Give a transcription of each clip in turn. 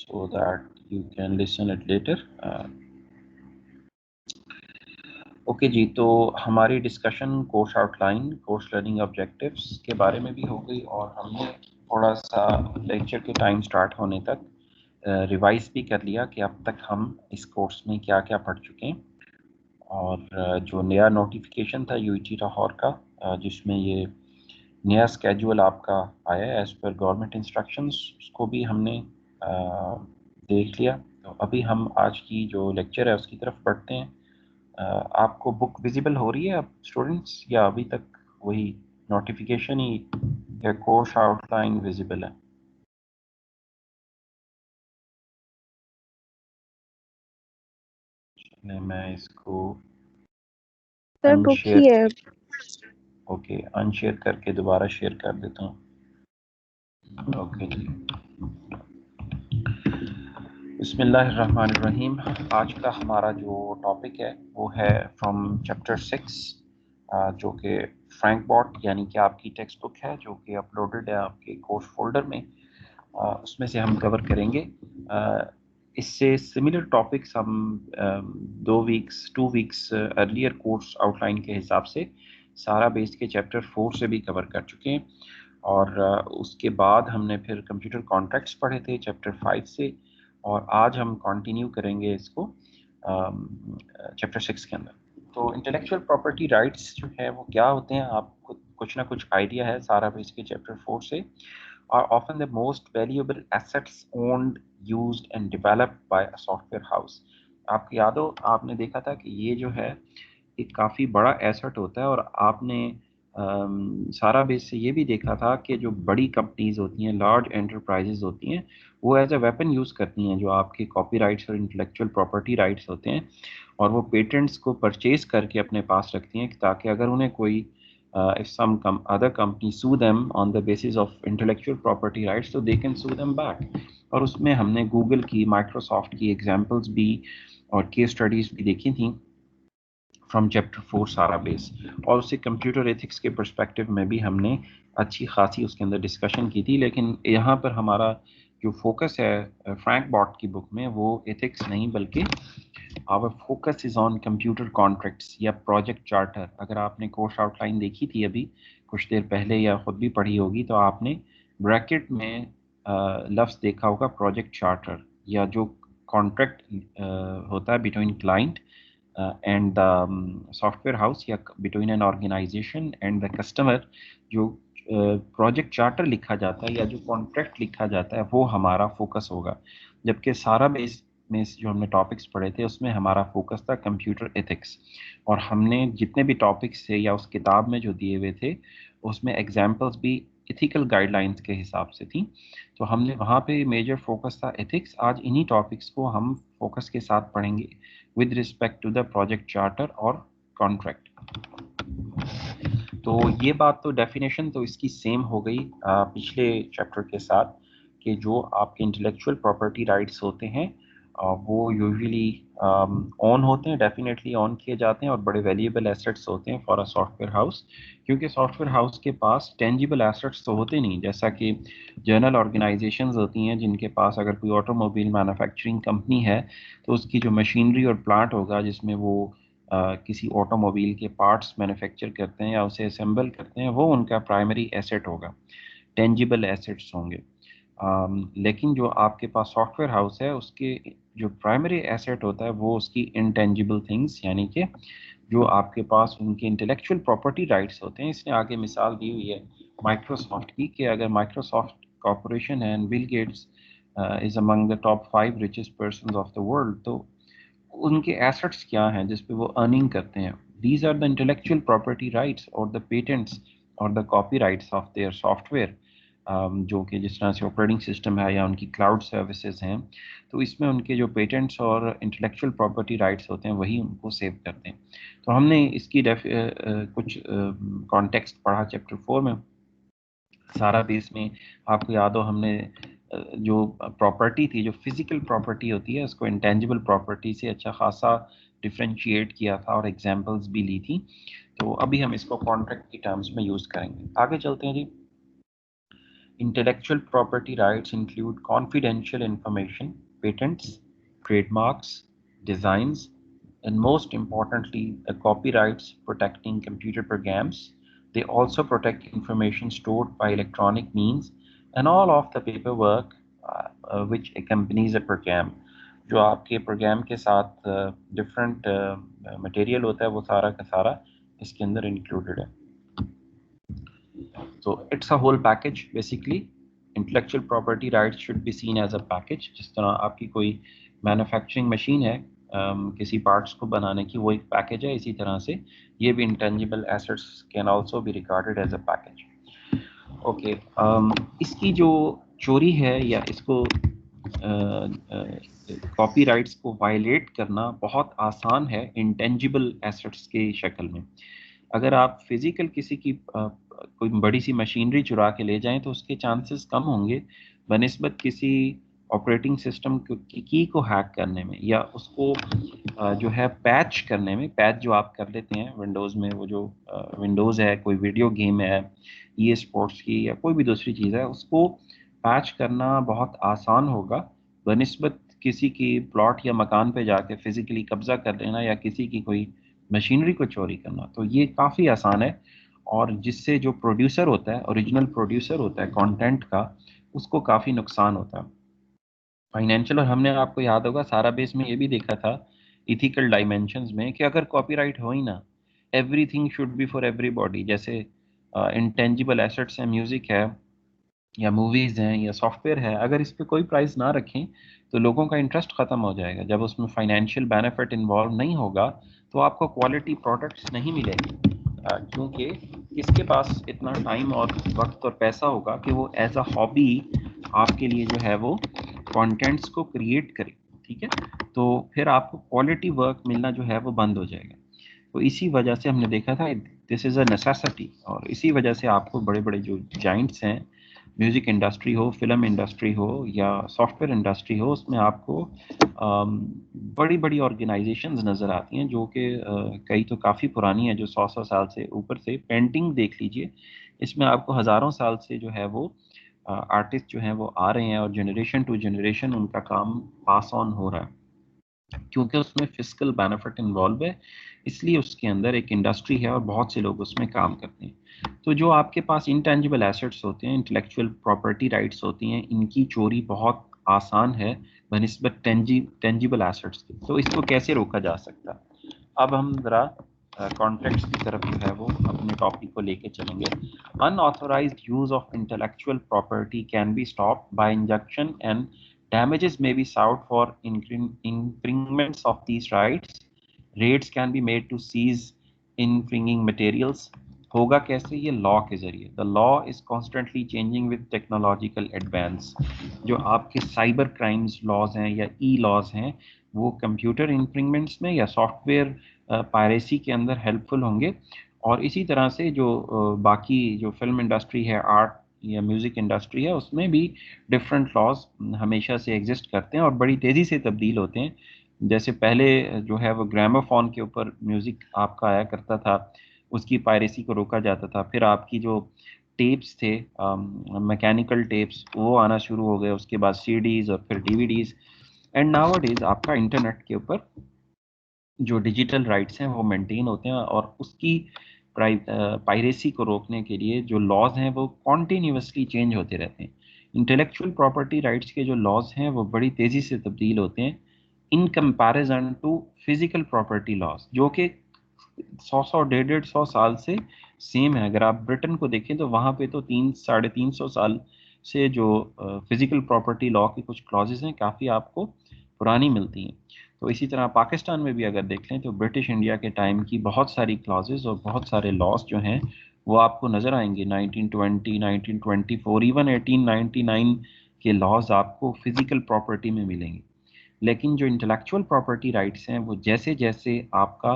so that you can listen it later. Okay जी, तो हमारी discussion course outline, course learning objectives के बारे में भी हो गई और हमने थोड़ा सा लेक्चर के टाइम स्टार्ट होने तक रिवाइज भी कर लिया कि अब तक हम इस कोर्स में क्या क्या पढ़ चुके हैं। और जो नया नोटिफिकेशन था यूईटी लाहौर का, जिसमें ये नया स्केड्यूल आपका आया है एज पर गवर्नमेंट इंस्ट्रक्शंस, उसको भी हमने देख लिया। तो अभी हम आज की जो लेक्चर है उसकी तरफ बढ़ते हैं। आपको बुक विजिबल हो रही है अब स्टूडेंट्स, या अभी तक वही नोटिफिकेशन ही या कोर्स आउटलाइन विजिबल है? मैं इसको सर बुक ही अनशेयर, है। ओके, अनशेयर करके दोबारा शेयर कर देता हूँ। ओके जी, बिस्मिल्लाहिर्रहमानिर्रहीम। आज का हमारा जो टॉपिक है वो है फ्रॉम चैप्टर 6, जो कि फ्रैंकबॉट यानी कि आपकी टेक्स्ट बुक है जो कि अपलोडेड है आपके कोर्स फोल्डर में। उसमें से हम कवर करेंगे। इससे सिमिलर टॉपिक्स हम 2 वीक्स अर्लियर कोर्स आउटलाइन के हिसाब से सारा बेस के चैप्टर 4 से भी कवर कर चुके हैं। और उसके बाद हमने फिर कंप्यूटर कॉन्ट्रैक्ट्स पढ़े थे चैप्टर 5 से, और आज हम कंटिन्यू करेंगे इसको चैप्टर 6 के अंदर। तो इंटेलेक्चुअल प्रॉपर्टी राइट्स जो है वो क्या होते हैं, आपको कुछ ना कुछ आइडिया है सारा बेस के चैप्टर 4 से। are often the most valuable assets owned, used and developed by a software house. आपकी याद हो, आपने देखा था कि ये जो है एक काफ़ी बड़ा एसेट होता है, और आपने सारा बेस से ये भी देखा था कि जो बड़ी कंपनीज होती हैं, लार्ज एंटरप्राइजेज होती हैं, वो एज अ वेपन यूज़ करती हैं जो आपके कॉपीराइट्स और इंटेलेक्चुअल प्रॉपर्टी राइट्स होते हैं, और वो पेटेंट्स को परचेज करके अपने पास रखती हैं ताकि अगर उन्हें कोई if some other company sue them on the basis of intellectual property rights, so they can sue them back. और उसमें हमने गूगल की, माइक्रोसॉफ्ट की एग्जांपल्स भी और केस स्टडीज भी देखी थी फ्रॉम चैप्टर 4 सारा बेस, और उससे कंप्यूटर एथिक्स के पर्सपेक्टिव में भी हमने अच्छी खासी उसके अंदर डिस्कशन की थी। लेकिन यहाँ पर हमारा जो फोकस है फ्रैंक बॉट की बुक में, वो एथिक्स नहीं बल्कि our focus is on computer contracts या प्रोजेक्ट चार्टर। अगर आपने कोर्स आउटलाइन देखी थी अभी कुछ देर पहले या खुद भी पढ़ी होगी, तो आपने ब्रैकेट में लफ्ज़ देखा होगा प्रोजेक्ट चार्टर, या जो कॉन्ट्रैक्ट होता है between client and the software house, या between an organisation and the customer. जो प्रोजेक्ट चार्टर लिखा जाता है या जो कॉन्ट्रैक्ट लिखा जाता है वो हमारा फोकस होगा। जबकि सारा बेस में जो हमने टॉपिक्स पढ़े थे उसमें हमारा फोकस था कंप्यूटर एथिक्स, और हमने जितने भी टॉपिक्स थे या उस किताब में जो दिए हुए थे उसमें एग्जाम्पल्स भी इथिकल गाइडलाइंस के हिसाब से थी, तो हमने वहाँ पे मेजर फोकस था एथिक्स। आज इन्हीं टॉपिक्स को हम फोकस के साथ पढ़ेंगे with respect to the project charter और कॉन्ट्रैक्ट। तो ये बात तो डेफिनेशन तो इसकी सेम हो गई पिछले चैप्टर के साथ, कि जो आपके इंटेलेक्चुअल प्रॉपर्टी राइट्स होते हैं वो यूजुअली ऑन होते हैं, डेफिनेटली ऑन किए जाते हैं, और बड़े वैल्यूएबल एसेट्स होते हैं फॉर अ सॉफ्टवेयर हाउस। क्योंकि सॉफ्टवेयर हाउस के पास टेंजिबल एसेट्स तो होते नहीं, जैसा कि जर्नल ऑर्गेनाइजेशंस होती हैं जिनके पास अगर कोई ऑटोमोबाइल मैन्युफैक्चरिंग कंपनी है तो उसकी जो मशीनरी और प्लांट होगा जिसमें वो किसी ऑटोमोबाइल के पार्ट्स मैन्युफैक्चर करते हैं या उसे असेंबल करते हैं, वो उनका प्राइमरी एसेट होगा, टेंजिबल एसेट्स होंगे। लेकिन जो आपके पास सॉफ्टवेयर हाउस है उसके जो प्राइमरी एसेट होता है वो उसकी इंटेंजिबल थिंग्स, यानी कि जो आपके पास उनके इंटेलेक्चुअल प्रॉपर्टी राइट्स होते हैं। इसने आगे मिसाल दी हुई है माइक्रोसॉफ्ट की, कि अगर माइक्रोसॉफ्ट कॉरपोरेशन है and Bill Gates is among the top 5 richest person of the world, तो उनके एसेट्स क्या हैं जिस पे वो अर्निंग करते हैं। These are the intellectual property rights और द पेटेंट्स और the copy rights of their software, जो कि जिस तरह से ऑपरेटिंग सिस्टम है या उनकी क्लाउड सर्विसेज हैं, तो इसमें उनके जो पेटेंट्स और इंटेलेक्चुअल प्रॉपर्टी राइट्स होते हैं वही उनको सेव करते हैं। तो हमने इसकी कुछ कॉन्टेक्स्ट पढ़ा चैप्टर 4 में। सारा बेस में आपको याद हो हमने जो प्रॉपर्टी थी, जो फिजिकल प्रॉपर्टी होती है, उसको इंटेंजिबल प्रॉपर्टी से अच्छा खासा डिफ्रेंशिएट किया था और एग्जांपल्स भी ली थी। तो अभी हम इसको कॉन्ट्रैक्ट की टर्म्स में यूज़ करेंगे। आगे चलते हैं जी। Intellectual property rights include confidential information, patents, trademarks, designs, and most importantly, the copyrights protecting computer programs. They also protect information stored by electronic means and all of the paperwork which accompanies a program. जो आपके programme के साथ different material होता है वो सारा का सारा इसके अंदर इंक्लूडेड है. So it's a whole package basically. Intellectual property rights should be seen as a package. जिस तरह आपकी कोई मैन्युफैक्चरिंग मशीन है किसी पार्ट्स को बनाने की, वो एक पैकेज है, इसी तरह से ये भी intangible assets can also be regarded as a package. Okay, इसकी जो चोरी है या इसको कॉपीराइट्स को वायलेट करना बहुत आसान है इंटेंजिबल एसेट्स के शक्ल में. अगर आप फिजिकल किसी की कोई बड़ी सी मशीनरी चुरा के ले जाएं तो उसके चांसेस कम होंगे बनिस्बत किसी ऑपरेटिंग सिस्टम की की को हैक करने में या उसको जो है पैच करने में. पैच जो आप कर लेते हैं विंडोज़ में, वो जो विंडोज़ है, कोई वीडियो गेम है ई स्पोर्ट्स की या कोई भी दूसरी चीज़ है, उसको पैच करना बहुत आसान होगा बनिस्बत किसी की प्लॉट या मकान पे जाके फिजिकली कब्जा कर लेना या किसी की कोई मशीनरी को चोरी करना. तो ये काफ़ी आसान है और जिससे जो प्रोड्यूसर होता है, ओरिजिनल प्रोड्यूसर होता है कंटेंट का, उसको काफ़ी नुकसान होता है फाइनेंशियल. और हमने आपको याद होगा सारा बेस में ये भी देखा था इथिकल डायमेंशंस में कि अगर कॉपीराइट हो ही ना, everything should be for everybody. जैसे इंटेंजिबल एसेट्स है, म्यूजिक है या मूवीज़ हैं या सॉफ्टवेयर है, अगर इस पे कोई प्राइस ना रखें तो लोगों का इंटरेस्ट ख़त्म हो जाएगा. जब उसमें फाइनेंशियल बेनिफिट इन्वॉल्व नहीं होगा तो आपको क्वालिटी प्रोडक्ट्स नहीं मिलेंगे क्योंकि किसके पास इतना टाइम और वक्त और पैसा होगा कि वो एज अ हॉबी आपके लिए जो है वो कंटेंट्स को क्रिएट करे. ठीक है, तो फिर आपको क्वालिटी वर्क मिलना जो है वो बंद हो जाएगा. तो इसी वजह से हमने देखा था दिस इज़ अ नेसेसिटी, और इसी वजह से आपको बड़े बड़े जो जाइंट्स हैं, म्यूज़िक इंडस्ट्री हो, फिल्म इंडस्ट्री हो या सॉफ्टवेयर इंडस्ट्री हो, उसमें आपको बड़ी बड़ी ऑर्गेनाइजेशंस नज़र आती हैं जो कि कई तो काफ़ी पुरानी हैं, जो 100 साल से ऊपर से. पेंटिंग देख लीजिए, इसमें आपको हज़ारों साल से जो है वो आर्टिस्ट जो हैं वो आ रहे हैं और जनरेशन टू जनरेशन उनका काम पास ऑन हो रहा है क्योंकि उसमें फिजिकल बेनिफिट इन्वॉल्व है, इसलिए उसके अंदर एक इंडस्ट्री है और बहुत से लोग उसमें काम करते हैं. तो जो आपके पास इंटेंजिबल एसेट्स होते हैं, इंटेलेक्चुअल प्रॉपर्टी राइट्स होती हैं, इनकी चोरी बहुत आसान है बनिस्बत टेंजिबल एसेट्स की. तो इसको कैसे रोका जा सकता है? अब हम ज़रा कॉन्टेक्स्ट की तरफ जो है वो अपने टॉपिक को लेके चलेंगे. Unauthorised use of intellectual property can be stopped bye injunction and damages may be sought for infringements of these rights. Raids can be made to seize infringing materials. होगा कैसे? ये लॉ के जरिए. The law is constantly changing with technological advance. जो आपके cyber crimes laws हैं या ई laws हैं, वो कंप्यूटर इन्फ्रिंगमेंट्स में या सॉफ्टवेयर पायरेसी के अंदर हेल्पफुल होंगे. और इसी तरह से जो बाकी जो फिल्म इंडस्ट्री है, आर्ट या म्यूज़िक इंडस्ट्री है, उसमें भी डिफरेंट लॉज हमेशा से एग्जिस्ट करते हैं और बड़ी तेज़ी से तब्दील होते हैं. जैसे पहले जो है वो ग्रामोफोन के ऊपर म्यूज़िक आपका आया करता था, उसकी पायरेसी को रोका जाता था. फिर आपकी जो टेप्स थे, मैकेनिकल टेप्स, वो आना शुरू हो गए. उसके बाद सीडीज़ और फिर डीवीडीज़. एंड नाउअडेज आपका इंटरनेट के ऊपर जो डिजिटल राइट्स हैं वो मेंटेन होते हैं और उसकी पायरेसी को रोकने के लिए जो लॉज हैं वो कॉन्टीन्यूसली चेंज होते रहते हैं. इंटेलेक्चुअल प्रॉपर्टी राइट्स के जो लॉज हैं वो बड़ी तेज़ी से तब्दील होते हैं in comparison to physical property laws, जो कि 100 डेढ़ सौ साल से सेम है. अगर आप ब्रिटेन को देखें तो वहाँ पे तो 300-350 साल से जो फिजिकल प्रॉपर्टी लॉ की कुछ क्लॉजेज हैं काफ़ी आपको पुरानी मिलती हैं. तो इसी तरह पाकिस्तान में भी अगर देख लें तो ब्रिटिश इंडिया के टाइम की बहुत सारी क्लॉजेज और बहुत सारे लॉज जो हैं वो आपको नज़र आएंगे. 1920, 1924, इवन 1899 के लॉज आपको फिजिकल प्रॉपर्टी में मिलेंगे. लेकिन जो इंटेलेक्चुअल प्रॉपर्टी राइट्स हैं वो जैसे जैसे आपका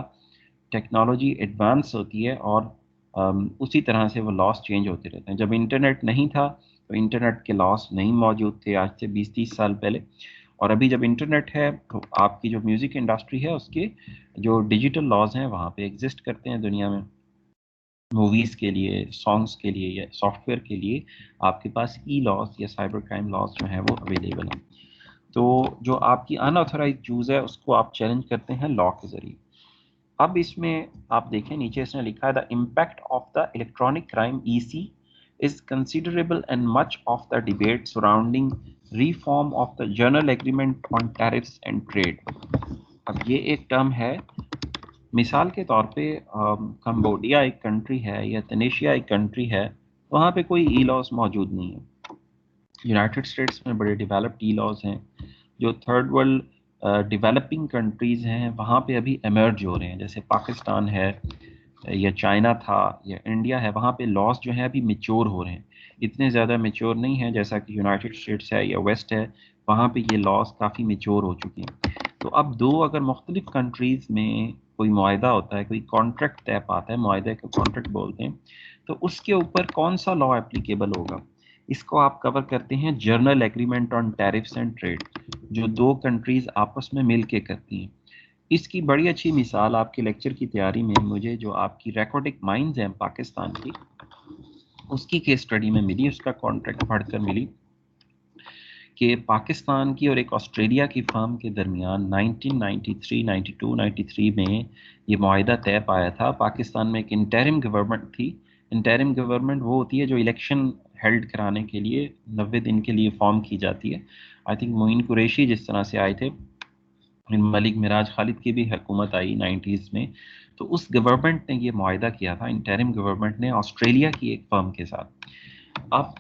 टेक्नोलॉजी एडवांस होती है और उसी तरह से वो लॉस चेंज होते रहते हैं. जब इंटरनेट नहीं था तो इंटरनेट के लॉस नहीं मौजूद थे आज से 20-30 साल पहले. और अभी जब इंटरनेट है तो आपकी जो म्यूज़िक इंडस्ट्री है उसके जो डिजिटल लॉज हैं वहाँ पे एग्जिस्ट करते हैं दुनिया में. मूवीज़ के लिए, सॉन्ग्स के लिए या सॉफ्टवेयर के लिए आपके पास ई लॉज या साइबर क्राइम लॉज जो है वो अवेलेबल हैं। तो जो आपकी अनऑथराइज यूज़ है उसको आप चैलेंज करते हैं लॉ के ज़रिए। अब इसमें आप देखें नीचे इसने लिखा है the impact of the electronic crime EC is considerable and much of the debate surrounding reform of the General Agreement on Tariffs and Trade। अब ये एक टर्म है, मिसाल के तौर पे कंबोडिया एक कंट्री है या तनेशिया एक कंट्री है, वहाँ पे कोई ई लॉज मौजूद नहीं है। यूनाइटेड स्टेट्स में बड़े डेवलप्ड ई लॉज हैं। जो थर्ड वर्ल्ड डेवलपिंग कंट्रीज़ हैं वहाँ पे अभी एमर्ज हो रहे हैं, जैसे पाकिस्तान है या चाइना था या इंडिया है, वहाँ पे लॉज जो है अभी मेच्योर हो रहे हैं। इतने ज़्यादा मेच्योर नहीं है जैसा कि यूनाइटेड स्टेट्स है या वेस्ट है, वहाँ पे ये लॉज काफ़ी मेच्योर हो चुके हैं। तो अब दो अगर मुख्तलिफ कंट्रीज़ में कोई मुआहदा होता है, कोई कॉन्ट्रैक्ट तय पाता है, मुआहदे को कॉन्ट्रैक्ट बोलते हैं, तो उसके ऊपर कौन सा लॉ एप्लीकेबल होगा, इसको आप कवर करते हैं journal agreement on tariffs and trade, जो दो कंट्रीज़ आपस में मिल के करती हैं। इसकी बड़ी अच्छी मिसाल आपके लेक्चर की तैयारी में मुझे जो आपकी रेकॉर्डिक माइंस हैं पाकिस्तान की, उसकी केस स्टडी में मिली, उसका कॉन्ट्रैक्ट पढ़कर मिली कि पाकिस्तान की और एक ऑस्ट्रेलिया की फर्म के दरमियान 1993, 92, 93 में ये मुआहिदा तय पाया था। पाकिस्तान में एक इंटरिम गवर्नमेंट थी। इंटरिम गवर्नमेंट वो होती है जो इलेक्शन हेल्ड कराने के लिए 90 दिन के लिए फॉर्म की जाती है। आई थिंक मोइन कुरैशी जिस तरह से आए थे, मलिक मिराज खालिद की भी हुकूमत आई 90s में, तो उस गवर्नमेंट ने ये मुआहिदा किया था, इंटरिम गवर्नमेंट ने ऑस्ट्रेलिया की एक फर्म के साथ। अब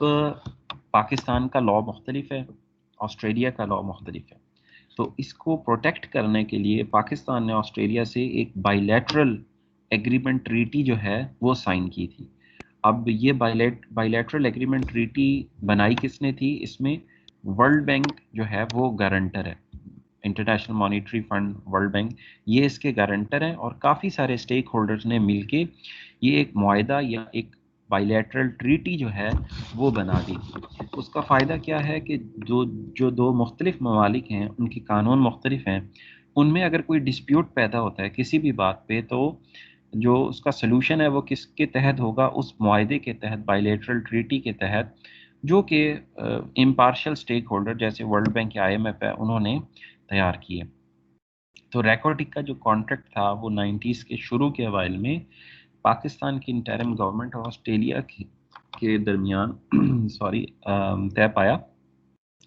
पाकिस्तान का लॉ मुख्तलिफ है, ऑस्ट्रेलिया का लॉ मुख्तलिफ है, तो इसको प्रोटेक्ट करने के लिए पाकिस्तान ने ऑस्ट्रेलिया से एक बाइलैटरल एग्रीमेंट ट्रीटी जो है वो साइन की थी। अब ये बाइलैटरल एग्रीमेंट ट्रीटी बनाई किसने थी, इसमें वर्ल्ड बैंक जो है वो गारंटर है, international monetary fund, world bank, ये इसके गारंटर हैं, और काफ़ी सारे स्टेक होल्डर्स ने मिलके ये एक मुआहिदा या एक बाइलैटरल ट्रीटी जो है वो बना दी। उसका फ़ायदा क्या है कि जो दो मुख्तलिफ ममालिक हैं उनके कानून मुख्तलिफ हैं, उनमें अगर कोई डिस्प्यूट पैदा होता है किसी भी बात पे, तो जो उसका सलूशन है वो किसके तहत होगा, उस मुआहिदे के तहत, बाइलैटरल ट्रीटी के तहत, जो कि इम्पार्शियल स्टेक होल्डर जैसे वर्ल्ड बैंक या IMF है उन्होंने तैयार किए। तो रेकॉर्डिक का जो कॉन्ट्रैक्ट था वो 90s के शुरू के अवाइल में पाकिस्तान की इंटरिम गवर्नमेंट और ऑस्ट्रेलिया के दरमियान सॉरी तय पाया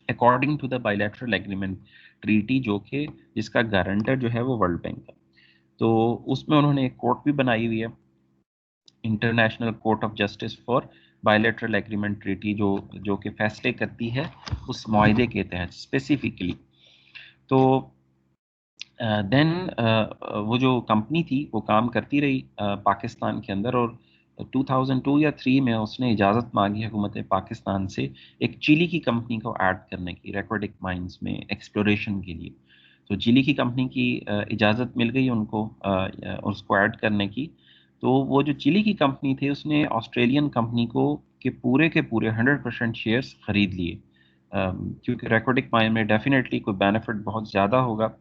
according to the bilateral agreement treaty, जो कि जिसका गारंटर जो है वो वर्ल्ड बैंक है। तो उसमें उन्होंने एक कोर्ट भी बनाई हुई है, international court of justice for bilateral agreement treaty, जो कि फैसले करती है उस मुआहिदे के तहत स्पेसिफिकली। तो देन वो जो कंपनी थी वो काम करती रही पाकिस्तान के अंदर, और 2002 या 3 में उसने इजाज़त मांगी हुकूमत पाकिस्तान से एक चिली की कंपनी को ऐड करने की, रेकॉर्डिक माइंस में एक्सप्लोरेशन के लिए। तो चिली की कंपनी की इजाज़त मिल गई उनको उसको ऐड करने की। तो वो जो चिली की कंपनी थी उसने ऑस्ट्रेलियन कंपनी के पूरे 100% शेयर्स खरीद लिए, क्योंकि रेकॉर्डिक माइन में डेफिनेटली कोई बेनिफिट बहुत ज़्यादा होगा।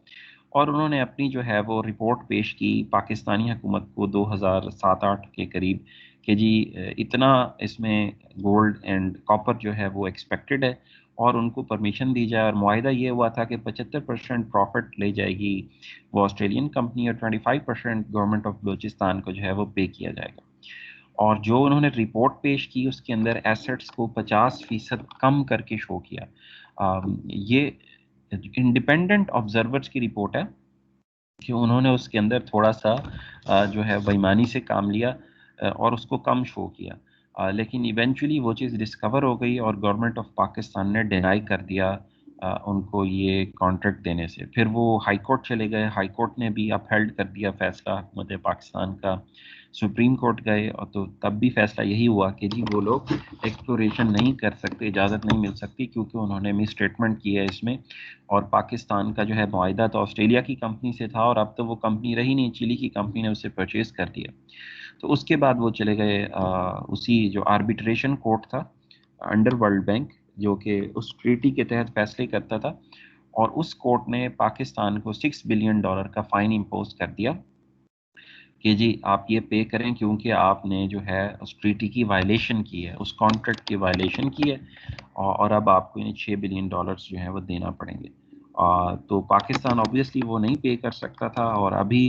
और उन्होंने अपनी जो है वो रिपोर्ट पेश की पाकिस्तानी हुकूमत को 2007-8 के करीब कि जी इतना इसमें गोल्ड एंड कॉपर जो है वो एक्सपेक्टेड है, और उनको परमिशन दी जाए। और मुआहिदा ये हुआ था कि 75% प्रॉफिट ले जाएगी वो ऑस्ट्रेलियन कंपनी, और 25% गवर्नमेंट ऑफ बलूचिस्तान को जो है वो पे किया जाएगा। और जो उन्होंने रिपोर्ट पेश की उसके अंदर एसेट्स को 50% कम करके शो किया। ये इंडिपेंडेंट ऑब्जर्वर्स की रिपोर्ट है कि उन्होंने उसके अंदर थोड़ा सा जो है बेईमानी से काम लिया और उसको कम शो किया, लेकिन इवेंचुअली वो चीज़ डिस्कवर हो गई और गवर्नमेंट ऑफ पाकिस्तान ने डिनाई कर दिया उनको ये कॉन्ट्रैक्ट देने से। फिर वो हाई कोर्ट चले गए, हाई कोर्ट ने भी अपहेल्ड कर दिया फैसला हुकूमत पाकिस्तान का। सुप्रीम कोर्ट गए और तो तब भी फैसला यही हुआ कि जी वो लोग एक्सप्लोरेशन नहीं कर सकते, इजाज़त नहीं मिल सकती, क्योंकि उन्होंने मिस स्टेटमेंट की है इसमें। और पाकिस्तान का जो है मुआहिदा तो ऑस्ट्रेलिया की कंपनी से था, और अब तो वो कंपनी रही नहीं, चिली की कंपनी ने उसे परचेज कर दिया। तो उसके बाद वो चले गए उसी जो आर्बिट्रेशन कोर्ट था अंडर वर्ल्ड बैंक, जो कि उस ट्रीटी के तहत फैसले करता था, और उस कोर्ट ने पाकिस्तान को $6 बिलियन का फ़ाइन इम्पोज कर दिया कि जी आप ये पे करें क्योंकि आपने जो है उस ट्रीटी की वायलेशन की है, उस कॉन्ट्रैक्ट की वायलेशन की है, और अब आपको इन्हें $6 बिलियन जो है वो देना पड़ेंगे। तो पाकिस्तान ऑब्वियसली वो नहीं पे कर सकता था, और अभी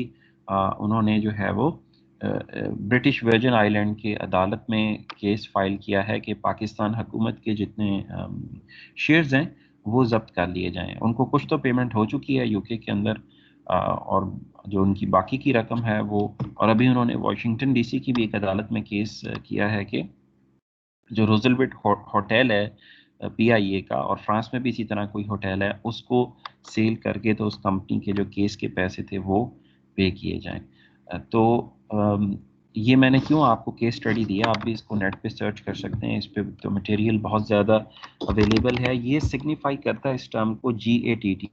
उन्होंने जो है वो ब्रिटिश वर्जिन आइलैंड की अदालत में केस फाइल किया है कि पाकिस्तान हुकूमत के जितने शेयर्स हैं वो जब्त कर लिए जाएं। उनको कुछ तो पेमेंट हो चुकी है यूके के अंदर, और जो उनकी बाकी की रकम है वो, और अभी उन्होंने वाशिंगटन डीसी की भी एक अदालत में केस किया है कि जो रोजलवेट होटल है पीआईए का, और फ्रांस में भी इसी तरह कोई होटल है, उसको सेल करके तो उस कंपनी के जो केस के पैसे थे वो पे किए जाएं। तो ये मैंने क्यों आपको केस स्टडी दिया, आप भी इसको नेट पे सर्च कर सकते हैं, इस पे तो मटेरियल बहुत ज़्यादा अवेलेबल है। ये सिग्निफाई करता है इस टर्म को GATT,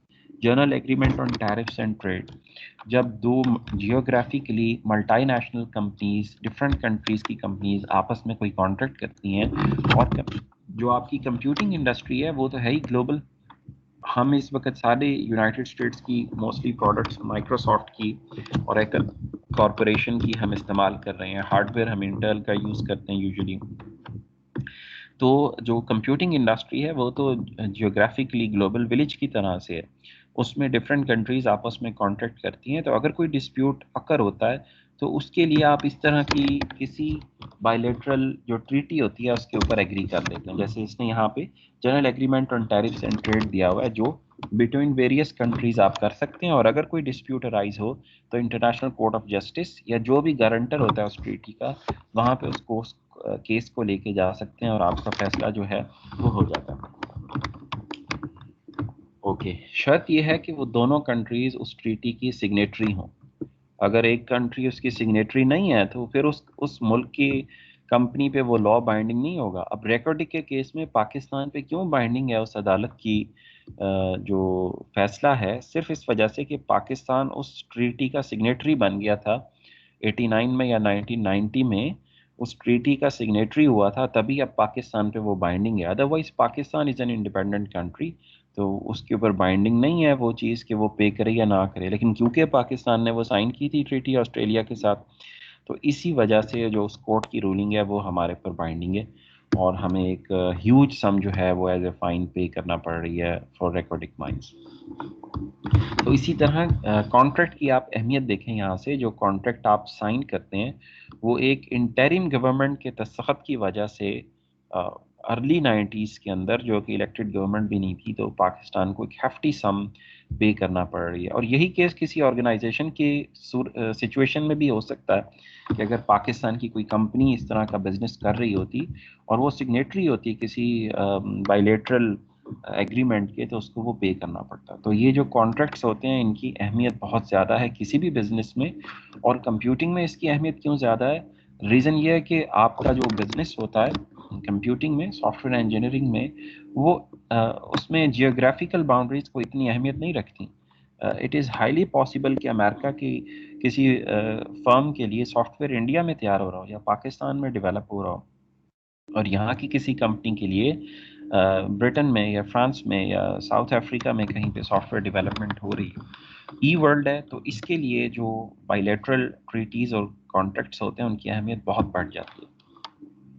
journal agreement on tariffs and trade. जब दो geographically multinational companies, different countries की कंपनीज आपस में कोई कॉन्ट्रैक्ट करती हैं, और जो आपकी कंप्यूटिंग इंडस्ट्री है वो तो है ही ग्लोबल। हम इस वक्त सारे यूनाइटेड स्टेट्स की मोस्टली प्रोडक्ट्स माइक्रोसॉफ्ट की और एप्पल कॉरपोरेशन की हम इस्तेमाल कर रहे हैं, हार्डवेयर हम इंटेल का यूज़ करते हैं यूजुअली। तो जो कंप्यूटिंग इंडस्ट्री है वो तो जियोग्राफिकली ग्लोबल विलेज की तरह से है, उसमें डिफरेंट कंट्रीज आपस में कॉन्ट्रैक्ट करती हैं। तो अगर कोई डिस्प्यूट अकर होता है तो उसके लिए आप इस तरह की किसी बायलैटरल जो ट्रीटी होती है उसके ऊपर एग्री कर लेते हैं। जैसे इसने यहाँ पे general agreement on tariffs and trade दिया हुआ है, जो बिटवीन वेरियस कंट्रीज आप कर सकते हैं, और अगर कोई डिस्प्यूट अराइज हो तो इंटरनेशनल कोर्ट ऑफ जस्टिस या जो भी गारंटर होता है उस ट्रीटी का, वहाँ पे उसको केस को लेके जा सकते हैं और आपका फैसला जो है वो हो जाता है। ओके, शर्त यह है कि वो दोनों कंट्रीज उस ट्रीटी की सिग्नेटरी हों। अगर एक कंट्री उसकी सिग्नेटरी नहीं है तो फिर उस मुल्क की कंपनी पे वो लॉ बाइंडिंग नहीं होगा। अब रेकॉर्डिंग के केस में पाकिस्तान पे क्यों बाइंडिंग है उस अदालत की जो फैसला है, सिर्फ इस वजह से कि पाकिस्तान उस ट्रीटी का सिग्नेटरी बन गया था 89 में या 1990 में, उस ट्रीटी का सिग्नेटरी हुआ था, तभी अब पाकिस्तान पे वो बाइंडिंग है। Otherwise Pakistan is an independent country, तो उसके ऊपर बाइंडिंग नहीं है वो चीज़ कि वो पे करे या ना करे। लेकिन क्योंकि पाकिस्तान ने वो साइन की थी ट्रीटी ऑस्ट्रेलिया के साथ, तो इसी वजह से जो उस कोर्ट की रूलिंग है वो हमारे पर बाइंडिंग है, और हमें एक ह्यूज सम जो है वो एज ए फाइन पे करना पड़ रही है फॉर रिकॉर्डिंग माइंस। तो इसी तरह कॉन्ट्रैक्ट की आप अहमियत देखें यहाँ से, जो कॉन्ट्रैक्ट आप साइन करते हैं वो एक इंटरिम गवर्नमेंट के दस्तखत की वजह से अर्ली 90s के अंदर, जो कि इलेक्टेड गवर्नमेंट भी नहीं थी, तो पाकिस्तान को एक हेफ्टी सम पे करना पड़ रही है। और यही केस किसी ऑर्गेनाइजेशन की सिचुएशन में भी हो सकता है कि अगर पाकिस्तान की कोई कंपनी इस तरह का बिजनेस कर रही होती और वो सिग्नेटरी होती किसी बायलेटरल एग्रीमेंट के, तो उसको वो पे करना पड़ता। तो ये जो कॉन्ट्रैक्ट्स होते हैं इनकी अहमियत बहुत ज़्यादा है किसी भी बिजनेस में। और कंप्यूटिंग में इसकी अहमियत क्यों ज़्यादा है? रीज़न ये है कि आपका जो बिजनेस होता है कंप्यूटिंग में, सॉफ्टवेयर इंजीनियरिंग में, वो उसमें जियोग्राफिकल बाउंड्रीज को इतनी अहमियत नहीं रखती। इट इज़ हाईली पॉसिबल कि अमेरिका की किसी फर्म के लिए सॉफ्टवेयर इंडिया में तैयार हो रहा हो या पाकिस्तान में डेवलप हो रहा हो, और यहाँ की किसी कंपनी के लिए ब्रिटेन में या फ्रांस में या साउथ अफ्रीका में कहीं पे सॉफ्टवेयर डेवलपमेंट हो रही है। ई वर्ल्ड है, तो इसके लिए जो बायलैटरल ट्रीटीज और कॉन्ट्रैक्ट्स होते हैं उनकी अहमियत बहुत बढ़ जाती है,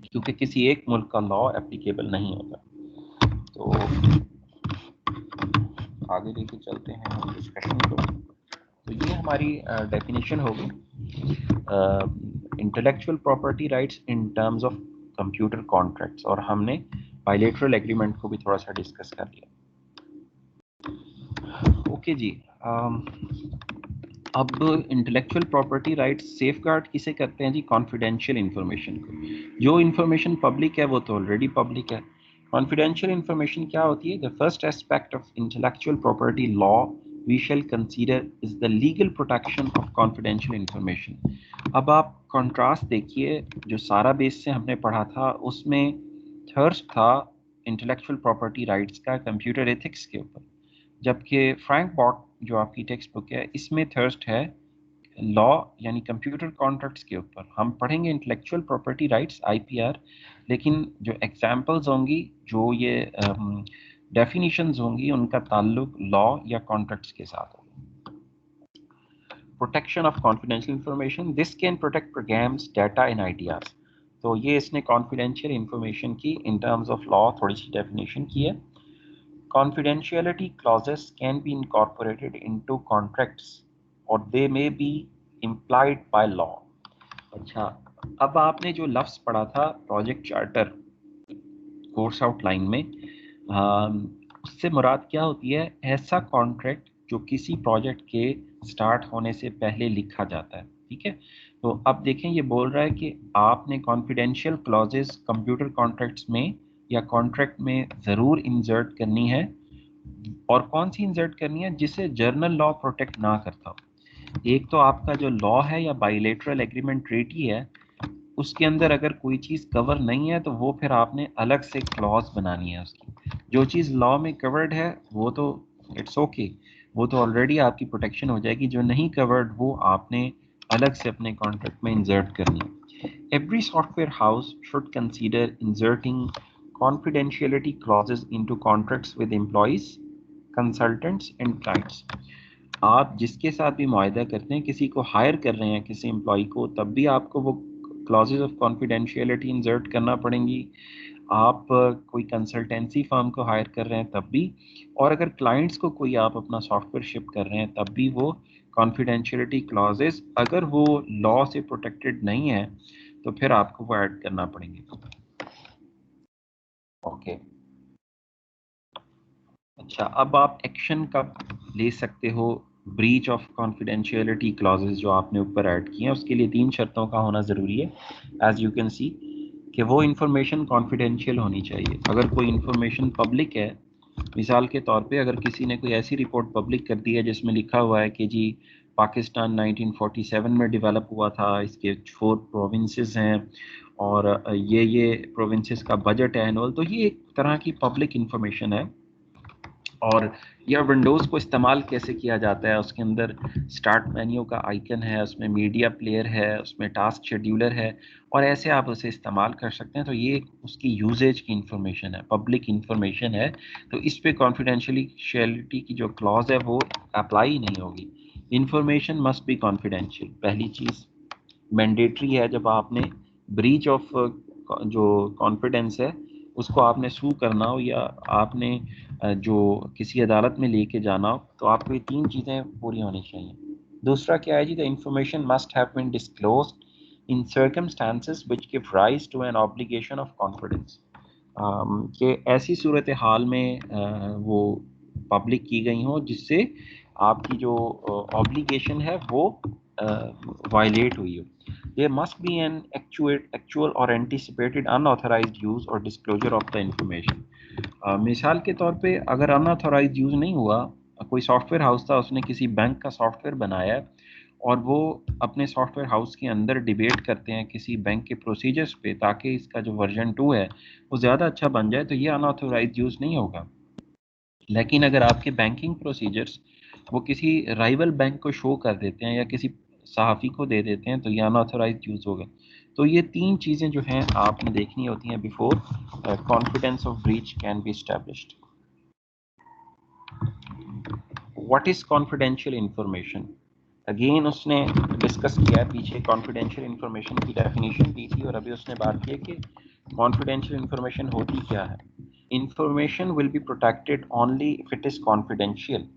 क्योंकि किसी एक मुल्क का लॉ एप्लीकेबल नहीं होता। तो आगे लेके चलते हैं हम डिस्कशन को। तो ये हमारी डेफिनेशन होगी intellectual property rights in terms of computer contracts, और हमने बायलैटरल एग्रीमेंट को भी थोड़ा सा डिस्कस कर लिया। ओके जी, अब इंटेलेक्चुअल प्रॉपर्टी राइट्स सेफगार्ड किसे करते हैं जी? कॉन्फिडेंशियल इंफॉर्मेशन को। जो इंफॉर्मेशन पब्लिक है वो तो ऑलरेडी पब्लिक है। कॉन्फिडेंशियल इंफॉर्मेशन क्या होती है? The first aspect of intellectual property law we shall consider is the legal protection of confidential information. अब आप कॉन्ट्रास्ट देखिए, जो सारा बेस से हमने पढ़ा था उसमें थर्स्ट था इंटेलेक्चुअल प्रॉपर्टी राइट्स का कंप्यूटर एथिक्स के ऊपर, जबकि फ्रैंक बॉट जो आपकी टेक्स्ट बुक है इसमें थर्स्ट है लॉ यानी कंप्यूटर कॉन्ट्रैक्ट्स के ऊपर। हम पढ़ेंगे इंटेलेक्चुअल प्रॉपर्टी राइट्स IPR, लेकिन जो एग्जांपल्स होंगी, जो ये डेफिनेशंस होंगी, उनका ताल्लुक लॉ या कॉन्ट्रैक्ट्स के साथ होगा। Protection of confidential information, this can protect programs, data and ideas. तो ये इसने कॉन्फिडेंशियल इंफॉर्मेशन की इन टर्म्स ऑफ लॉ थोड़ी सी डेफिनेशन की है। Confidentiality clauses can be incorporated into contracts or they may be implied by law। अच्छा, अब आपने जो लफ्ज़ पढ़ा था प्रोजेक्ट चार्टर कोर्स आउटलाइन में, उससे मुराद क्या होती है? ऐसा कॉन्ट्रैक्ट जो किसी प्रोजेक्ट के स्टार्ट होने से पहले लिखा जाता है। ठीक है, तो अब देखें ये बोल रहा है कि आपने कॉन्फिडेंशियल क्लॉजेस कंप्यूटर कॉन्ट्रैक्ट्स में या कॉन्ट्रैक्ट में ज़रूर इंसर्ट करनी है। और कौन सी इंसर्ट करनी है? जिसे जर्नल लॉ प्रोटेक्ट ना करता। एक तो आपका जो लॉ है या बाइलेटरल एग्रीमेंट ट्रीटी है, उसके अंदर अगर कोई चीज़ कवर नहीं है तो वो फिर आपने अलग से क्लॉज बनानी है उसकी। जो चीज़ लॉ में कवर्ड है वो तो इट्स ओके, वो तो ऑलरेडी आपकी प्रोटेक्शन हो जाएगी। जो नहीं कवर्ड वो आपने अलग से अपने कॉन्ट्रैक्ट में इंसर्ट करनी है। Every software house should consider inserting confidentiality clauses into contracts with employees, consultants and clients। आप जिसके साथ भी मुआहदा करते हैं, किसी को हायर कर रहे हैं किसी एम्प्लॉय को, तब भी आपको वो क्लॉजेज ऑफ कॉन्फिडेंशियलिटी इंसर्ट करना पड़ेंगी। आप कोई कंसल्टेंसी फर्म को हायर कर रहे हैं तब भी, और अगर क्लाइंट्स को कोई आप अपना सॉफ्टवेयर शिप कर रहे हैं तब भी वो कॉन्फिडेंशियलिटी क्लॉजेज अगर वो लॉ से प्रोटेक्टेड नहीं है तो फिर आपको वो ऐड करना पड़ेंगे। ओके, अच्छा, अब आप एक्शन कब ले सकते हो ब्रीच ऑफ कॉन्फिडेंशियलिटी क्लॉजेस जो आपने ऊपर ऐड किए हैं? उसके लिए 3 शर्तों का होना ज़रूरी है। एज यू कैन सी कि वो इंफॉर्मेशन कॉन्फिडेंशियल होनी चाहिए। अगर कोई इंफॉर्मेशन पब्लिक है, मिसाल के तौर पे अगर किसी ने कोई ऐसी रिपोर्ट पब्लिक कर दी है जिसमें लिखा हुआ है कि जी पाकिस्तान 1947 में डेवलप हुआ था, इसके 4 प्रोविंसेस हैं और ये प्रोविंसेस का बजट है एनुअल, तो ये एक तरह की पब्लिक इंफॉर्मेशन है। और यह विंडोज़ को इस्तेमाल कैसे किया जाता है, उसके अंदर स्टार्ट मेन्यू का आइकन है, उसमें मीडिया प्लेयर है, उसमें टास्क शेड्यूलर है और ऐसे आप उसे इस्तेमाल कर सकते हैं। तो ये उसकी यूजेज की इंफॉर्मेशन है, पब्लिक इंफॉर्मेशन है, तो इस पे कॉन्फिडेंशियलिटी की जो क्लॉज है वो अप्लाई नहीं होगी। इंफॉर्मेशन मस्ट बी कॉन्फिडेंशियल, पहली चीज़ मैंडेटरी है। जब आपने ब्रीच ऑफ जो कॉन्फिडेंस है उसको आपने सू करना हो या आपने जो किसी अदालत में लेके जाना हो, तो आपको ये 3 चीज़ें पूरी होनी चाहिए। दूसरा क्या है जी? The information must have been disclosed in circumstances which give rise to an obligation of confidence. कि ऐसी सूरत हाल में वो पब्लिक की गई हों जिससे आपकी जो ऑब्लिगेशन है वो वायलेट हुई हो। There must be an actual or anticipated unauthorized use or disclosure of the information। मिसाल के तौर पे अगर अनऑथोराइज यूज़ नहीं हुआ, कोई सॉफ्टवेयर हाउस था, उसने किसी बैंक का सॉफ्टवेयर बनाया है और वो अपने सॉफ्टवेयर हाउस के अंदर डिबेट करते हैं किसी बैंक के प्रोसीजर्स पे ताकि इसका जो वर्जन 2 है वो ज़्यादा अच्छा बन जाए, तो ये अनऑथोराइज यूज़ नहीं होगा। लेकिन अगर आपके बैंकिंग प्रोसीजर्स वो किसी राइवल बैंक को शो कर देते हैं या किसी सहाफ़ी को दे देते हैं तो ये अनऑथोराइज यूज़ होगा। तो ये 3 चीज़ें जो हैं आपने देखनी होती हैं before confidence of breach can be established. What is confidential information? Again उसने डिस्कस किया है, पीछे कॉन्फिडेंशियल इंफॉर्मेशन की डेफिनेशन दी थी और अभी उसने बात की है कि कॉन्फिडेंशियल इंफॉर्मेशन होती क्या है। Information will be protected only if it is confidential.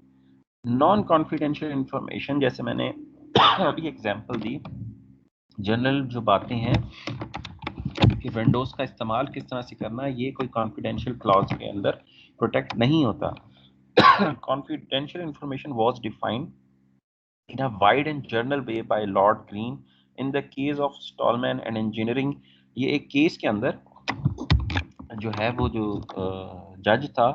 Non confidential information, जैसे मैंने अभी एग्जांपल दी, जनरल जो बातें हैं कि विंडोज़ का इस्तेमाल किस तरह से करना है, ये कोई कॉन्फिडेंशियल क्लॉज के अंदर प्रोटेक्ट नहीं होता। Confidential information was defined in a wide and general way by Lord Green in the case of Stallman and engineering। ये एक केस के अंदर जो है वो जो जज था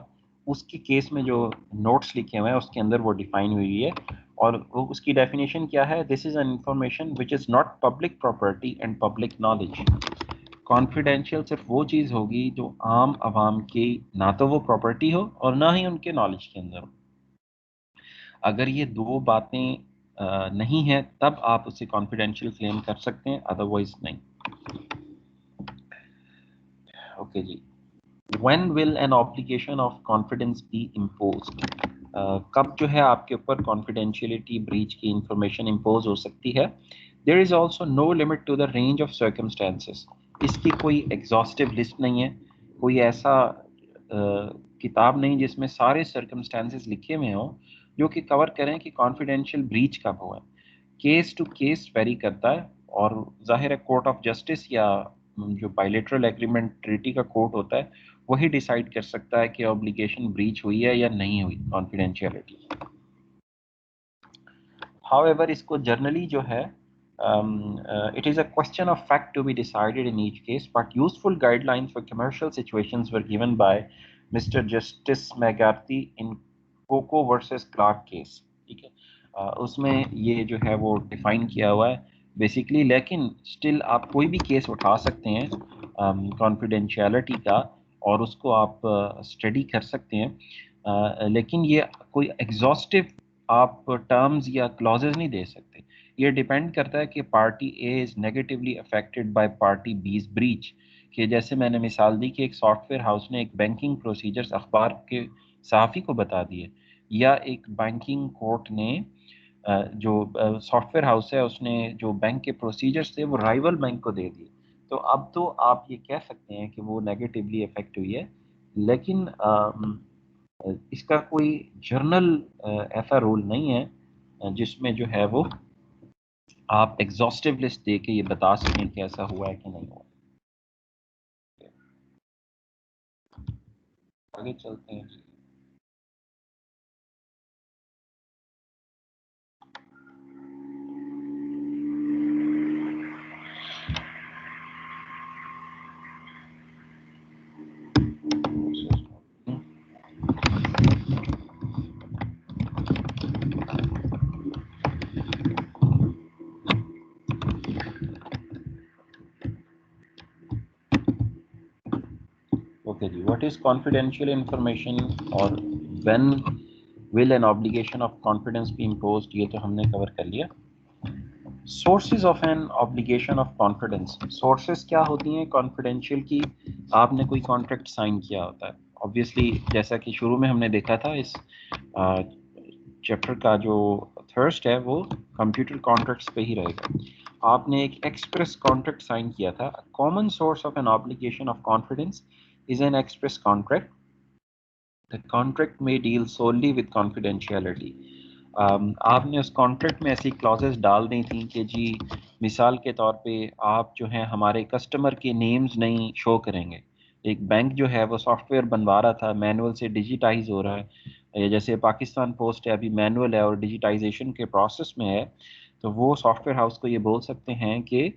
उसके केस में जो नोट्स लिखे हुए हैं उसके अंदर वो डिफाइन हुई है और वो उसकी डेफिनेशन क्या है? This is an information which is not public property and public knowledge. Confidential सिर्फ वो चीज़ होगी जो आम आवाम की ना तो वो प्रॉपर्टी हो और ना ही उनके नॉलेज के अंदर हो। अगर ये 2 बातें नहीं है तब आप उसे कॉन्फिडेंशियल क्लेम कर सकते हैं, अदरवाइज नहीं। ओके जी, when will an obligation of confidence be imposed? कब जो है आपके ऊपर कॉन्फिडेंशियलिटी ब्रीच की इंफॉर्मेशन इम्पोज हो सकती है। There is also no limit to the range of circumstances. इसकी कोई एग्जॉस्टिव लिस्ट नहीं है, कोई ऐसा किताब नहीं जिसमें सारे सर्कमस्टेंसेस लिखे हुए हों जो कि कवर करें कि कॉन्फिडेंशियल ब्रीच कब हुआ है। केस टू केस वेरी करता है, और जाहिर है कोर्ट ऑफ जस्टिस या जो बायलैटरल एग्रीमेंट ट्रीटी का कोर्ट होता है वही डिसाइड कर सकता है कि ऑब्लिगेशन ब्रीच हुई है या नहीं हुई कॉन्फिडेंशियलिटी। हाउएवर इसको जर्नली जो है it is a question of fact to be decided in each case, but useful guidelines for commercial situations were given by Mr. Justice McCarthy in Coco versus Clark case। ठीक है, उसमें ये जो है वो डिफाइन किया हुआ है बेसिकली, लेकिन स्टिल आप कोई भी केस उठा सकते हैं कॉन्फिडेंशियलिटी का और उसको आप स्टडी कर सकते हैं, लेकिन ये कोई एग्जॉस्टिव आप टर्म्स या क्लॉजेज नहीं दे सकते। ये डिपेंड करता है कि party A is negatively affected by party बीज ब्रीच। कि जैसे मैंने मिसाल दी कि एक सॉफ्टवेयर हाउस ने एक बैंकिंग प्रोसीजर्स अखबार के सहाफ़ी को बता दिए, या एक बैंकिंग कोर्ट ने जो सॉफ्टवेयर हाउस है उसने जो बैंक के प्रोसीजर्स थे वो राइवल बैंक को दे दिए। तो अब तो आप ये कह सकते हैं कि वो नेगेटिवली अफेक्ट हुई है, लेकिन इसका कोई जर्नल ऐसा रूल नहीं है जिसमें जो है वो आप एग्जॉस्टिव लिस्ट दे के ये बता सकें कि ऐसा हुआ है कि नहीं हुआ। आगे चलते हैं। ओके जी, व्हाट इज कॉन्फिडेंशियल इंफॉर्मेशन और when will an obligation of confidence be imposed, ये तो हमने कवर कर लिया। Sources of an obligation of confidence, sources क्या होती हैं कॉन्फिडेंशियल की? आपने कोई कॉन्ट्रैक्ट साइन किया होता है, ऑब्वियसली जैसा कि शुरू में हमने देखा था इस चैप्टर का जो थर्स्ट है वो कंप्यूटर कॉन्ट्रैक्ट्स पे ही रहेगा। आपने एक एक्सप्रेस कॉन्ट्रैक्ट साइन किया था। Common source of an obligation of confidence is an express contract. The contract में डील सोलली विद कॉन्फिडेंशियलिटी। आपने उस कॉन्ट्रैक्ट में ऐसी क्लॉजेस डाल दी थी कि जी मिसाल के तौर पे आप जो है हमारे कस्टमर के नेम्स नहीं शो करेंगे। एक बैंक जो है वो सॉफ्टवेयर बनवा रहा था, मैनुअल से डिजिटाइज हो रहा है, या जैसे पाकिस्तान पोस्ट है अभी मैनुअल है और डिजिटाइजेशन के प्रोसेस में है, तो वो सॉफ्टवेयर हाउस को ये बोल सकते हैं कि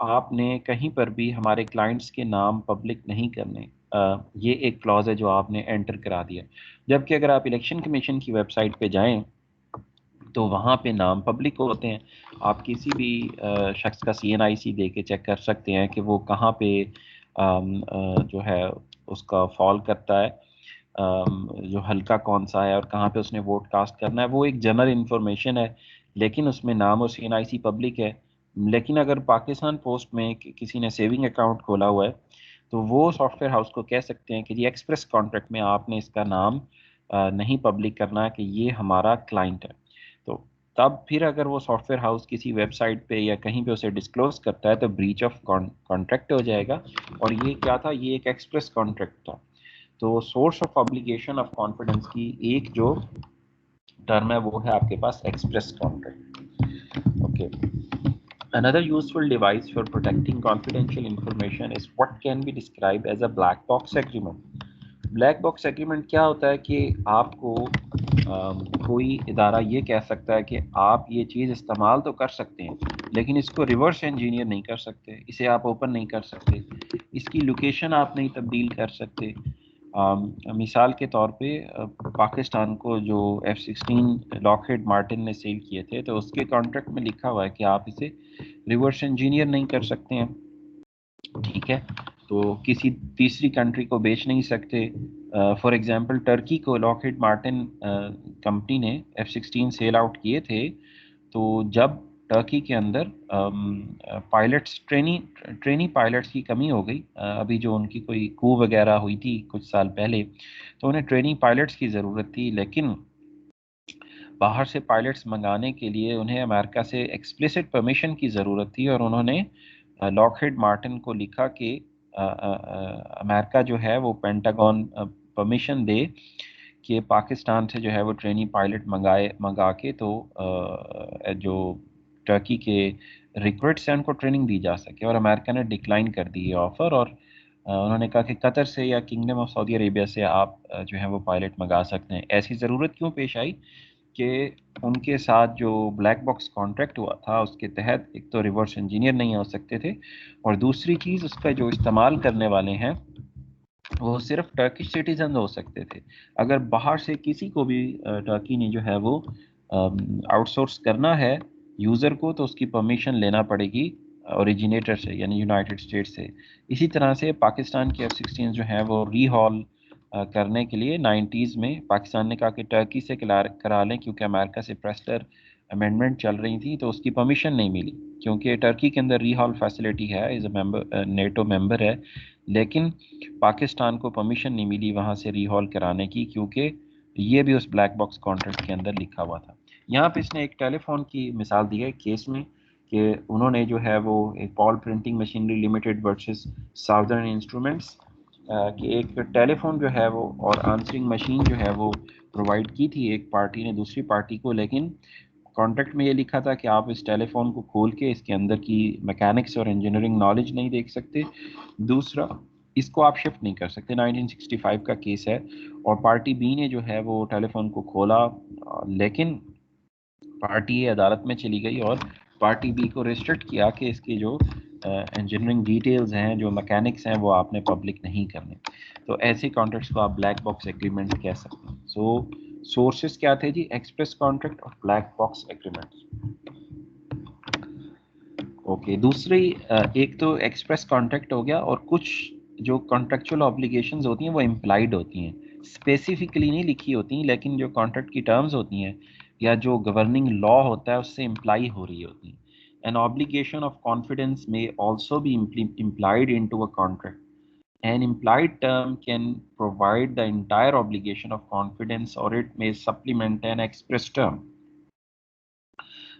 आपने कहीं पर भी हमारे क्लाइंट्स के नाम पब्लिक नहीं करने। ये एक क्लॉज है जो आपने एंटर करा दिया। जबकि अगर आप इलेक्शन कमीशन की वेबसाइट पे जाएं तो वहाँ पे नाम पब्लिक होते हैं। आप किसी भी शख्स का CNIC दे के चेक कर सकते हैं कि वो कहाँ पे जो है उसका फॉल करता है, जो हल्का कौन सा है और कहाँ पे उसने वोट कास्ट करना है। वो एक जनरल इंफॉर्मेशन है, लेकिन उसमें नाम और CNIC पब्लिक है। लेकिन अगर पाकिस्तान पोस्ट में किसी ने सेविंग अकाउंट खोला हुआ है तो वो सॉफ्टवेयर हाउस को कह सकते हैं कि जी एक्सप्रेस कॉन्ट्रैक्ट में आपने इसका नाम नहीं पब्लिक करना कि ये हमारा क्लाइंट है। तो तब फिर अगर वो सॉफ्टवेयर हाउस किसी वेबसाइट पे या कहीं पे उसे डिस्क्लोज करता है तो ब्रीच ऑफ कॉन्ट्रैक्ट हो जाएगा। और ये क्या था, ये एक एक्सप्रेस कॉन्ट्रैक्ट था। तो source of obligation of confidence की एक जो टर्म है वो है आपके पास express contract. Okay, another useful device for protecting confidential information is what can be described as a black box agreement। Black box agreement क्या होता है कि आपको कोई इदारा ये कह सकता है कि आप ये चीज़ इस्तेमाल तो कर सकते हैं लेकिन इसको रिवर्स इंजीनियर नहीं कर सकते, इसे आप ओपन नहीं कर सकते, इसकी लोकेशन आप नहीं तब्दील कर सकते। मिसाल के तौर पे पाकिस्तान को जो F-16 लॉकहीड मार्टिन ने सेल किए थे तो उसके कॉन्ट्रैक्ट में लिखा हुआ है कि आप इसे रिवर्स इंजीनियर नहीं कर सकते हैं। ठीक है, तो किसी तीसरी कंट्री को बेच नहीं सकते। फॉर एग्जांपल टर्की को लॉकहीड मार्टिन कंपनी ने F-16 सेल आउट किए थे, तो जब टर्की के अंदर पायलट्स ट्रेनी पायलट्स की कमी हो गई, अभी जो उनकी कोई कू वगैरह हुई थी कुछ साल पहले, तो उन्हें ट्रेनिंग पायलट्स की ज़रूरत थी। लेकिन बाहर से पायलट्स मंगाने के लिए उन्हें अमेरिका से एक्सप्लिसिट परमिशन की ज़रूरत थी, और उन्होंने लॉकहीड मार्टिन को लिखा कि अमेरिका जो है वो पेंटागन परमिशन दे कि पाकिस्तान से जो है वो ट्रेनी पायलट मंगा के तो जो टर्की के रिक्रूट्स हैं उनको ट्रेनिंग दी जा सके। और अमेरिका ने डिक्लाइन कर दी ये ऑफ़र, और उन्होंने कहा कि कतर से या किंगडम ऑफ सऊदी अरेबिया से आप जो है वो पायलट मंगा सकते हैं। ऐसी ज़रूरत क्यों पेश आई कि उनके साथ जो ब्लैक बॉक्स कॉन्ट्रैक्ट हुआ था उसके तहत एक तो रिवर्स इंजीनियर नहीं हो सकते थे, और दूसरी चीज़ उसका जो इस्तेमाल करने वाले हैं वो सिर्फ टर्किश सिटीजन हो सकते थे। अगर बाहर से किसी को भी टर्की ने जो है वो आउटसोर्स करना है यूज़र को, तो उसकी परमिशन लेना पड़ेगी ओरिजिनेटर से, यानी यूनाइटेड स्टेट्स से। इसी तरह से पाकिस्तान के F-16 जो हैं वो रीहॉल करने के लिए 90s में पाकिस्तान ने कहा कि टर्की से करा लें, क्योंकि अमेरिका से प्रेस्लर अमेंडमेंट चल रही थी तो उसकी परमिशन नहीं मिली, क्योंकि टर्की के अंदर रीहॉल फैसिलिटी है, is a member, NATO member है, लेकिन पाकिस्तान को परमिशन नहीं मिली वहाँ से रीहॉल कराने की, क्योंकि ये भी उस ब्लैक बॉक्स कॉन्ट्रैक्ट के अंदर लिखा हुआ था। यहाँ पे इसने एक टेलीफोन की मिसाल दी है केस में, कि उन्होंने जो है वो एक Paul printing machinery limited versus southern instruments कि एक टेलीफोन जो है वो और आंसरिंग मशीन जो है वो प्रोवाइड की थी एक पार्टी ने दूसरी पार्टी को, लेकिन कॉन्ट्रैक्ट में ये लिखा था कि आप इस टेलीफोन को खोल के इसके अंदर की मैकेनिक्स और इंजीनियरिंग नॉलेज नहीं देख सकते। दूसरा, इसको आप शिफ्ट नहीं कर सकते। 1965 का केस है, और पार्टी बी ने जो है वो टेलीफोन को खोला, लेकिन पार्टी ए अदालत में चली गई और पार्टी बी को रिस्ट्रिक्ट किया कि इसकी जो इंजीनियरिंग डिटेल्स हैं, जो मैकेनिक्स हैं, वो आपने पब्लिक नहीं करने। तो ऐसे कॉन्ट्रैक्ट्स को आप ब्लैक बॉक्स एग्रीमेंट कह सकते हैं। सो सोर्सेस क्या थे जी? एक्सप्रेस कॉन्ट्रैक्ट और ब्लैक बॉक्स एग्रीमेंट। ओके, दूसरी एक तो एक्सप्रेस कॉन्ट्रैक्ट हो गया, और कुछ जो कॉन्ट्रेक्चुअल ऑब्लिगेशंस होती हैं वो इम्प्लाइड होती हैं, स्पेसिफिकली नहीं लिखी होती, लेकिन जो कॉन्ट्रैक्ट की टर्म्स होती हैं या जो गवर्निंग लॉ होता है उससे इम्प्लाई हो रही होती हैं। एन ऑब्लिगेशन ऑफ कॉन्फिडेंस में also be implied into a contract. An implied term can provide the entire obligation of confidence, or it may supplement an express term.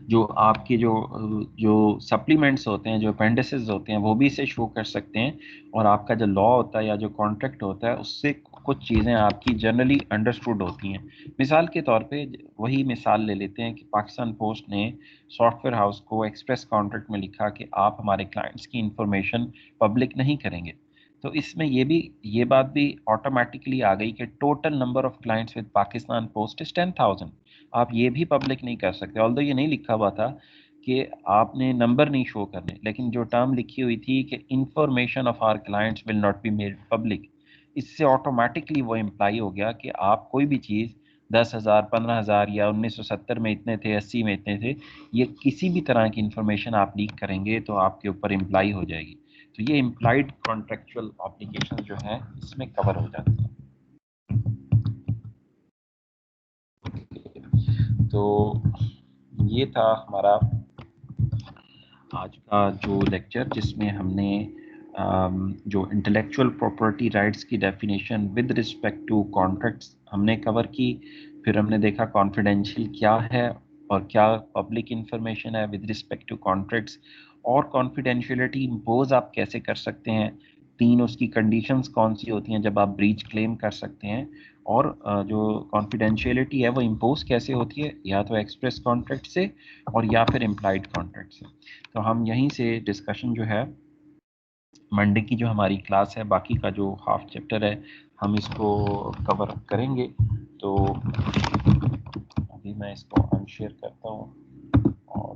जो आपके जो सप्लीमेंट्स होते हैं, जो अपेंडिसेस होते हैं, वो भी इसे शो कर सकते हैं, और आपका जो लॉ होता है या जो कॉन्ट्रैक्ट होता है उससे कुछ चीज़ें आपकी जनरली अंडरस्टूड होती हैं। मिसाल के तौर पे वही मिसाल ले लेते हैं कि पाकिस्तान पोस्ट ने सॉफ्टवेयर हाउस को एक्सप्रेस कॉन्ट्रैक्ट में लिखा कि आप हमारे क्लाइंट्स की इंफॉर्मेशन पब्लिक नहीं करेंगे। तो इसमें ये बात भी ऑटोमेटिकली आ गई कि total number of clients with Pakistan post is 10,000। आप ये भी पब्लिक नहीं कर सकते, ऑल्दो ये नहीं लिखा हुआ था कि आपने नंबर नहीं शो करने, लेकिन जो टर्म लिखी हुई थी कि information of our clients will not be made public, इससे ऑटोमेटिकली वो इम्प्लाई हो गया कि आप कोई भी चीज़ 10,000, 15,000 या 1970 में इतने थे, 80 में इतने थे, ये किसी भी तरह की इंफॉर्मेशन आप लीक करेंगे तो आपके ऊपर इम्प्लाई हो जाएगी। तो ये इम्प्लाइड कॉन्ट्रेक्चुअल ऑब्लिगेशन जो है इसमें कवर हो जाती है। तो ये था हमारा आज का जो लेक्चर, जिसमें हमने जो इंटेलेक्चुअल प्रॉपर्टी राइट्स की definition with respect to contracts हमने कवर की। फिर हमने देखा कॉन्फिडेंशियल क्या है और क्या पब्लिक इंफॉर्मेशन है विद रिस्पेक्ट टू कॉन्ट्रैक्ट्स, और कॉन्फिडेंशियलिटी इम्पोज आप कैसे कर सकते हैं, तीन उसकी कंडीशंस कौन सी होती हैं जब आप ब्रीच क्लेम कर सकते हैं, और जो कॉन्फिडेंशियलिटी है वो इम्पोज कैसे होती है, या तो एक्सप्रेस कॉन्ट्रैक्ट से और या फिर इम्प्लाइड कॉन्ट्रैक्ट से। तो हम यहीं से डिस्कशन जो है मंडे की जो हमारी क्लास है, बाकी का जो हाफ चैप्टर है हम इसको कवर करेंगे। तो अभी मैं इसको अनशेयर करता हूँ और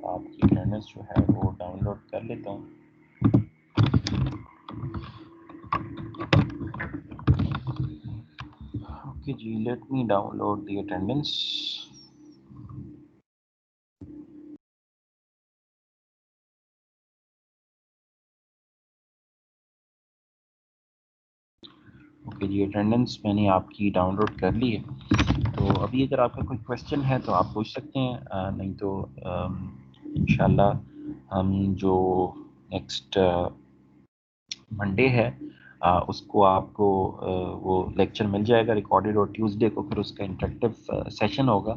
आपकी अटेंडेंस जो है वो डाउनलोड कर लेता हूँ। ओके जी, let me download the attendance. Okay जी, अटेंडेंस मैंने आपकी डाउनलोड कर ली है। तो अभी अगर आपका कोई क्वेश्चन है तो आप पूछ सकते हैं, नहीं तो इंशाल्लाह हम जो नेक्स्ट मंडे है उसको आपको वो लेक्चर मिल जाएगा रिकॉर्डेड, और ट्यूसडे को फिर उसका इंटरेक्टिव सेशन होगा।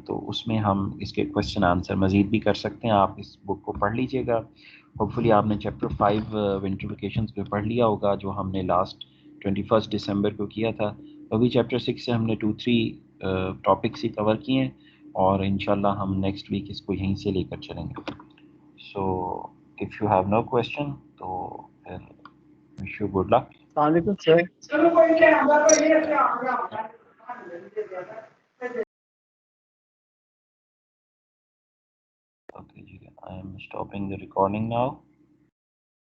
तो उसमें हम इसके क्वेश्चन आंसर मज़ीद भी कर सकते हैं। आप इस बुक को पढ़ लीजिएगा। होपफुली आपने चैप्टर 5 विंटर वेकेशंस पे पढ़ लिया होगा, जो हमने लास्ट 21 दिसंबर को किया था। अभी चैप्टर 6 से हमने 2-3 टॉपिक्स ही कवर किए हैं, और इंशाल्लाह हम नेक्स्ट वीक इसको यहीं से लेकर चलेंगे। So if you have no question तो फिर विश यू गुड लक। वालेकुम sir. Okay, I am stopping the recording now.